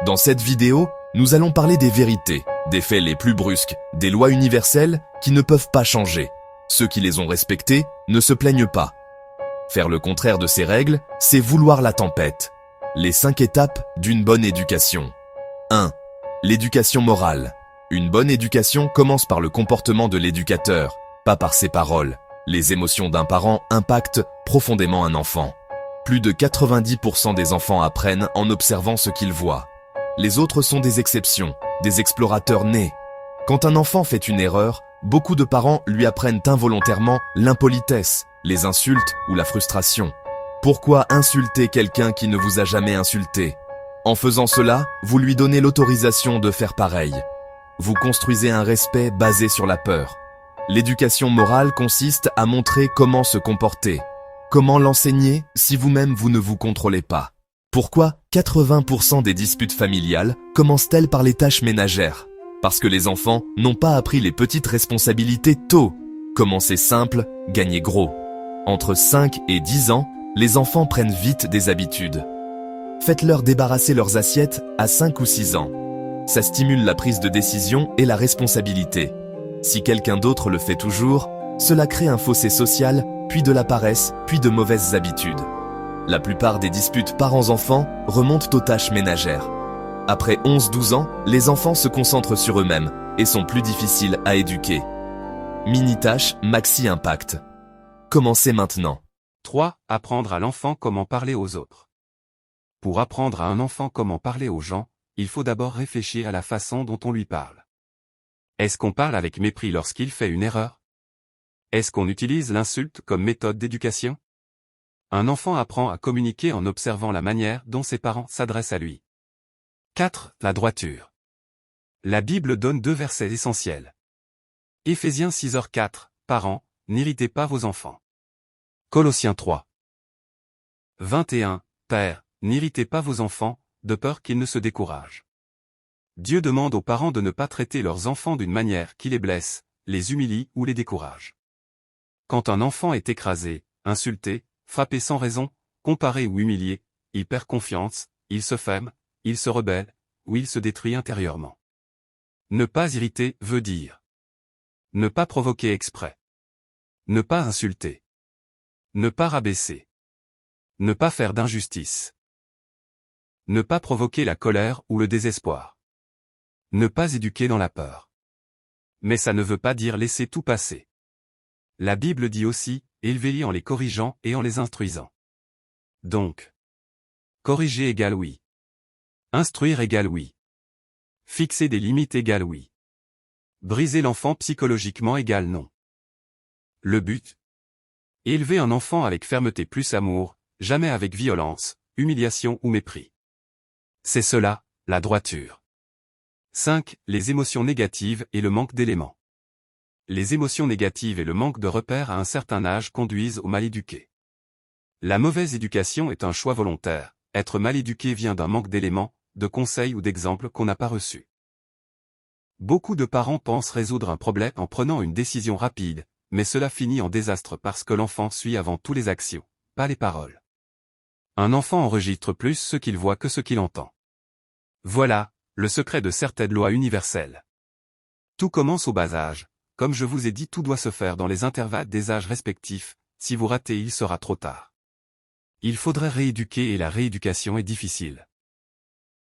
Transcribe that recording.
Dans cette vidéo, nous allons parler des vérités, des faits les plus brusques, des lois universelles qui ne peuvent pas changer. Ceux qui les ont respectées ne se plaignent pas. Faire le contraire de ces règles, c'est vouloir la tempête. Les 5 étapes d'une bonne éducation. 1. L'éducation morale. Une bonne éducation commence par le comportement de l'éducateur, pas par ses paroles. Les émotions d'un parent impactent profondément un enfant. Plus de 90% des enfants apprennent en observant ce qu'ils voient. Les autres sont des exceptions, des explorateurs nés. Quand un enfant fait une erreur, beaucoup de parents lui apprennent involontairement l'impolitesse, les insultes ou la frustration. Pourquoi insulter quelqu'un qui ne vous a jamais insulté? En faisant cela, vous lui donnez l'autorisation de faire pareil. Vous construisez un respect basé sur la peur. L'éducation morale consiste à montrer comment se comporter. Comment l'enseigner si vous-même vous ne vous contrôlez pas? Pourquoi 80% des disputes familiales commencent-elles par les tâches ménagères? Parce que les enfants n'ont pas appris les petites responsabilités tôt. Commencer simple, gagner gros. Entre 5 et 10 ans, les enfants prennent vite des habitudes. Faites-leur débarrasser leurs assiettes à 5 ou 6 ans. Ça stimule la prise de décision et la responsabilité. Si quelqu'un d'autre le fait toujours, cela crée un fossé social, puis de la paresse, puis de mauvaises habitudes. La plupart des disputes parents-enfants remontent aux tâches ménagères. Après 11-12 ans, les enfants se concentrent sur eux-mêmes et sont plus difficiles à éduquer. Mini-tâches, maxi-impact. Commencez maintenant. 3. Apprendre à l'enfant comment parler aux autres. Pour apprendre à un enfant comment parler aux gens, il faut d'abord réfléchir à la façon dont on lui parle. Est-ce qu'on parle avec mépris lorsqu'il fait une erreur? Est-ce qu'on utilise l'insulte comme méthode d'éducation? Un enfant apprend à communiquer en observant la manière dont ses parents s'adressent à lui. 4. La droiture. La Bible donne 2 versets essentiels. Éphésiens 6h4, Parents, n'irritez pas vos enfants. Colossiens 3. 21, Pères, n'irritez pas vos enfants, de peur qu'ils ne se découragent. Dieu demande aux parents de ne pas traiter leurs enfants d'une manière qui les blesse, les humilie ou les décourage. Quand un enfant est écrasé, insulté, frappé sans raison, comparé ou humilié, il perd confiance, il se ferme, il se rebelle, ou il se détruit intérieurement. Ne pas irriter veut dire ne pas provoquer exprès. Ne pas insulter. Ne pas rabaisser. Ne pas faire d'injustice. Ne pas provoquer la colère ou le désespoir. Ne pas éduquer dans la peur. Mais ça ne veut pas dire laisser tout passer. La Bible dit aussi, élevez-les en les corrigeant et en les instruisant. Donc, corriger égale oui. Instruire égale oui. Fixer des limites égale oui. Briser l'enfant psychologiquement égale non. Le but? Élever un enfant avec fermeté plus amour, jamais avec violence, humiliation ou mépris. C'est cela, la droiture. 5. Les émotions négatives et le manque d'éléments. Les émotions négatives et le manque de repères à un certain âge conduisent au mal éduqué. La mauvaise éducation est un choix volontaire, être mal éduqué vient d'un manque d'éléments, de conseils ou d'exemples qu'on n'a pas reçus. Beaucoup de parents pensent résoudre un problème en prenant une décision rapide, mais cela finit en désastre parce que l'enfant suit avant tout les actions, pas les paroles. Un enfant enregistre plus ce qu'il voit que ce qu'il entend. Voilà, le secret de certaines lois universelles. Tout commence au bas âge. Comme je vous ai dit, tout doit se faire dans les intervalles des âges respectifs, si vous ratez il sera trop tard. Il faudrait rééduquer et la rééducation est difficile.